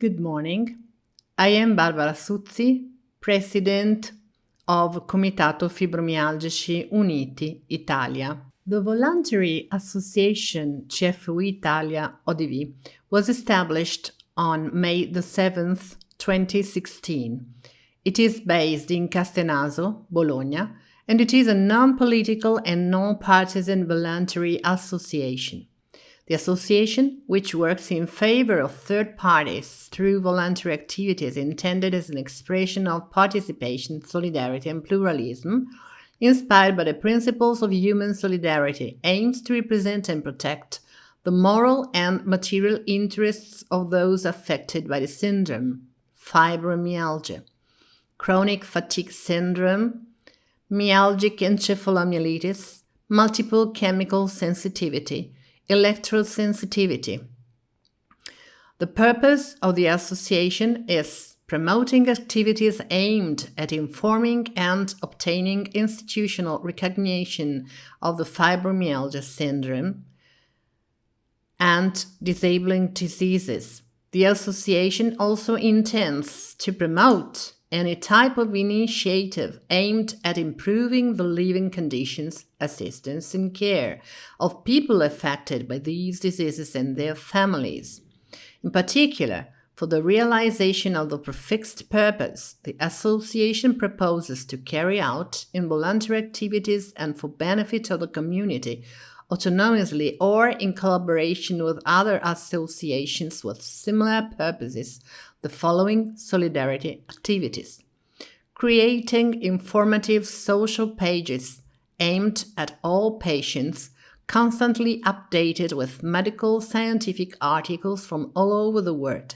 Good morning. I am Barbara Suzzi, President of Comitato Fibromialgici Uniti-Italia. The voluntary association CFU-Italia ODV was established on May the 7th, 2016. It is based in Castenaso, Bologna, and it is a non-political and non-partisan voluntary association. The association, which works in favor of third parties through voluntary activities intended as an expression of participation, solidarity, and pluralism, inspired by the principles of human solidarity, aims to represent and protect the moral and material interests of those affected by the syndrome, fibromyalgia, chronic fatigue syndrome, myalgic encephalomyelitis, multiple chemical sensitivity, electrosensitivity. The purpose of the association is promoting activities aimed at informing and obtaining institutional recognition of the fibromyalgia syndrome and disabling diseases. The association also intends to promote any type of initiative aimed at improving the living conditions, assistance, and care of people affected by these diseases and their families. In particular, for the realization of the prefixed purpose, the association proposes to carry out involuntary activities and for benefit of the community, autonomously or in collaboration with other associations with similar purposes, the following solidarity activities: creating informative social pages aimed at all patients, constantly updated with medical scientific articles from all over the world;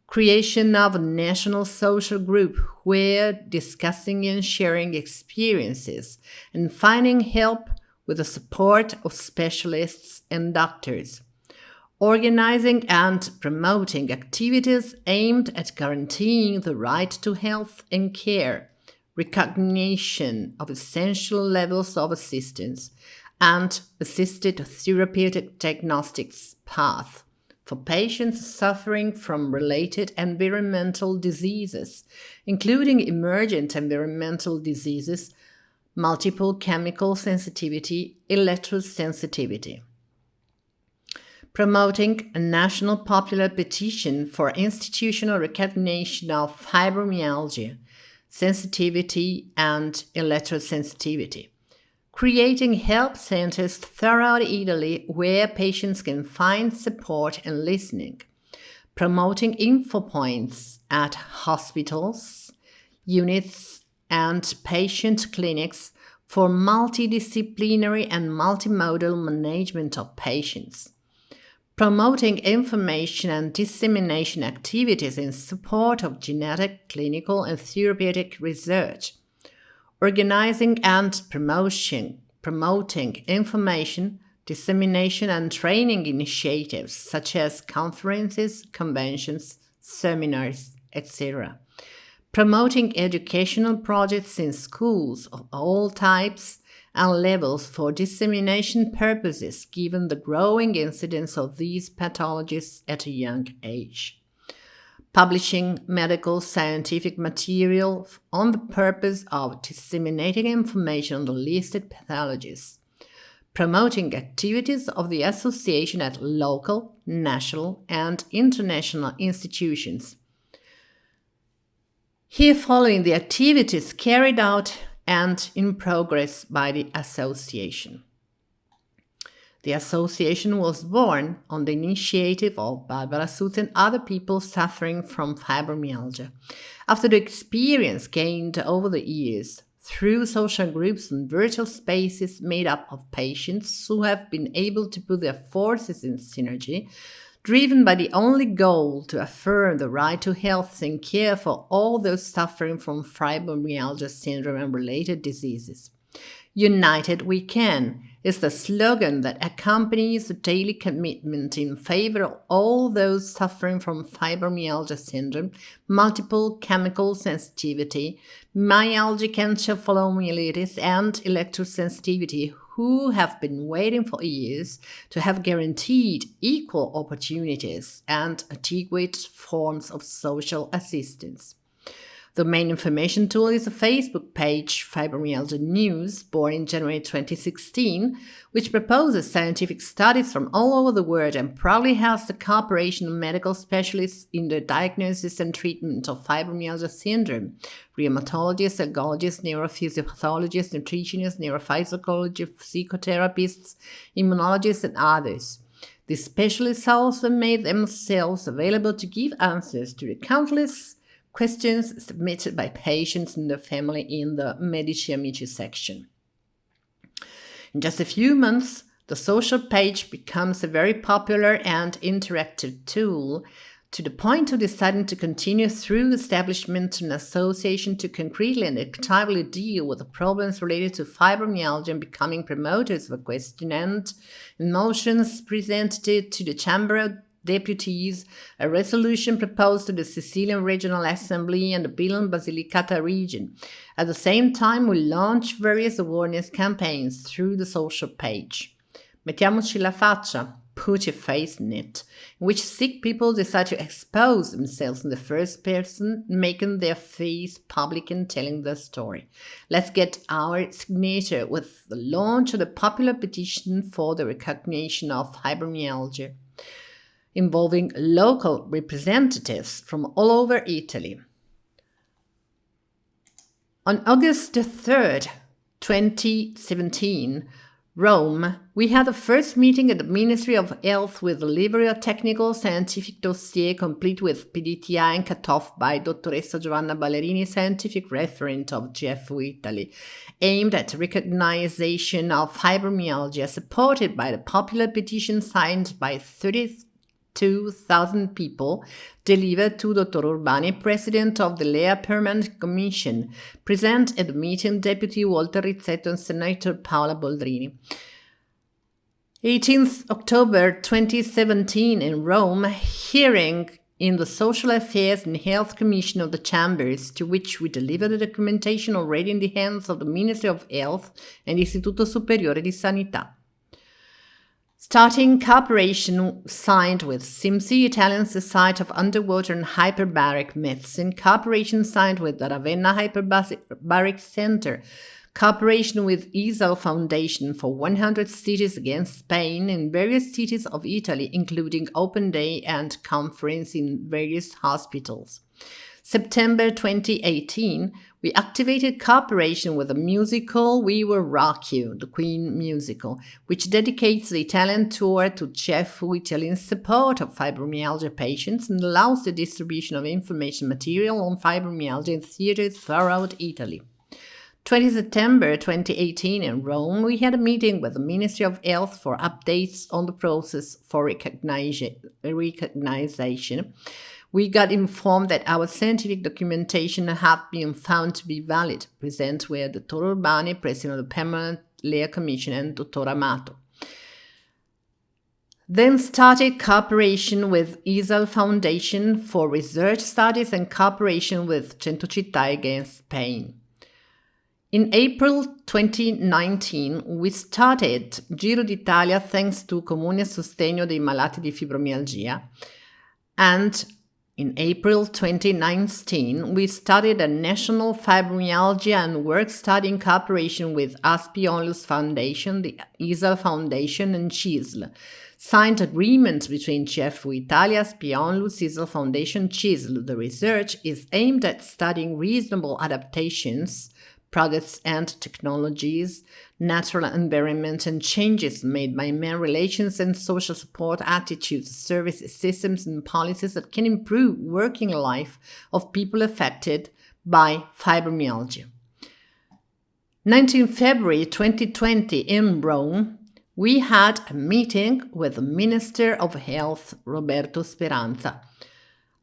creation of a national social group where discussing and sharing experiences and finding help with the support of specialists and doctors; organizing and promoting activities aimed at guaranteeing the right to health and care, recognition of essential levels of assistance, and assisted therapeutic diagnostics path for patients suffering from related environmental diseases, including emergent environmental diseases, multiple chemical sensitivity, electrosensitivity; promoting a national popular petition for institutional recognition of fibromyalgia, sensitivity, and electrosensitivity; creating help centers throughout Italy where patients can find support and listening; promoting info points at hospitals, units, and patient clinics for multidisciplinary and multimodal management of patients; promoting information and dissemination activities in support of genetic, clinical, and therapeutic research; organizing and promoting information, dissemination, and training initiatives such as conferences, conventions, seminars, etc. Promoting educational projects in schools of all types and levels for dissemination purposes given the growing incidence of these pathologies at a young age; publishing medical scientific material on the purpose of disseminating information on the listed pathologies; promoting activities of the association at local, national, and international institutions. Here following the activities carried out and in progress by the association. The association was born on the initiative of Barbara Suzzi and other people suffering from fibromyalgia, after the experience gained over the years through social groups and virtual spaces made up of patients who have been able to put their forces in synergy, driven by the only goal to affirm the right to health and care for all those suffering from fibromyalgia syndrome and related diseases. United We Can is the slogan that accompanies the daily commitment in favor of all those suffering from fibromyalgia syndrome, multiple chemical sensitivity, myalgic encephalomyelitis, and electrosensitivity who have been waiting for years to have guaranteed equal opportunities and adequate forms of social assistance. The main information tool is a Facebook page, Fibromyalgia News, born in January 2016, which proposes scientific studies from all over the world and proudly has the cooperation of medical specialists in the diagnosis and treatment of fibromyalgia syndrome, rheumatologists, allergologists, neurophysiopathologists, nutritionists, neurophysiologists, psychotherapists, immunologists, and others. These specialists also made themselves available to give answers to the countless questions submitted by patients and their family in the Medici Amici section. In just a few months, the social page becomes a very popular and interactive tool, to the point of deciding to continue through the establishment of an association to concretely and actively deal with the problems related to fibromyalgia and becoming promoters of a question and motions presented to the Chamber of Deputies, a resolution proposed to the Sicilian Regional Assembly and the Milan Basilicata region. At the same time, we launched various awareness campaigns through the social page. Mettiamoci la faccia, put your face in it, in which sick people decide to expose themselves in the first person, making their face public and telling their story. Let's get our signature with the launch of the popular petition for the recognition of fibromyalgia, involving local representatives from all over Italy. On August 3rd, 2017, Rome, we had the first meeting at the Ministry of Health with delivery of technical scientific dossier complete with PDTI and cut-off by Dottoressa Giovanna Ballerini, scientific referent of CFU-Italia, aimed at recognition of fibromyalgia, supported by the popular petition signed by 32,000 people, delivered to Dr. Urbani, President of the LEA Permanent Commission, present at the meeting Deputy Walter Rizzetto and Senator Paola Boldrini. 18th October 2017 in Rome, hearing in the Social Affairs and Health Commission of the Chambers, to which we delivered the documentation already in the hands of the Ministry of Health and Istituto Superiore di Sanità. Starting cooperation signed with SIMSI, Italian Society of Underwater and Hyperbaric Medicine, cooperation signed with the Ravenna Hyperbaric Center, cooperation with ESAL Foundation for 100 cities against Spain in various cities of Italy, including open day and conference in various hospitals. September 2018, we activated cooperation with the musical We Will Rock You, the Queen musical, which dedicates the Italian tour to CFU-Italia in support of fibromyalgia patients and allows the distribution of information material on fibromyalgia in theaters throughout Italy. 20 September 2018 in Rome, we had a meeting with the Ministry of Health for updates on the process for recognition. We got informed that our scientific documentation have been found to be valid. Present were Dr. Urbani, President of the Permanent LEA Commission, and Dr. Amato. Then started cooperation with ESAL Foundation for research studies and cooperation with Centocittà against Spain. In April 2019, we started Giro d'Italia thanks to Comune Sostegno dei Malati di Fibromialgia, and in April 2019, we started a national fibromyalgia and work study in cooperation with ASPI Onlus Foundation, the ESAL Foundation, and CISL. Signed agreements between CFU-Italia, ASPI Onlus, ESAL Foundation, CISL. The research is aimed at studying reasonable adaptations, products and technologies, natural environment, and changes made by man relations and social support attitudes, services, systems, and policies that can improve working life of people affected by fibromyalgia. 19 February 2020 in Rome, we had a meeting with the Minister of Health, Roberto Speranza.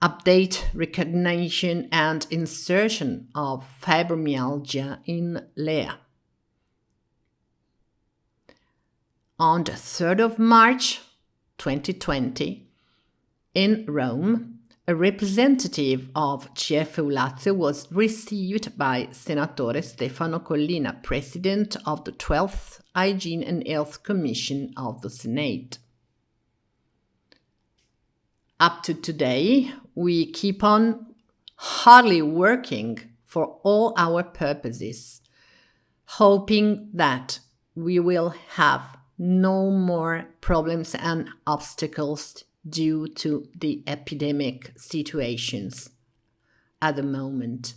Update, recognition, and insertion of fibromyalgia in LEA. On the 3rd of March 2020, in Rome, a representative of CFU Lazio was received by Senatore Stefano Collina, President of the 12th Hygiene and Health Commission of the Senate. Up to today, we keep on hardly working for all our purposes, hoping that we will have no more problems and obstacles due to the epidemic situations at the moment.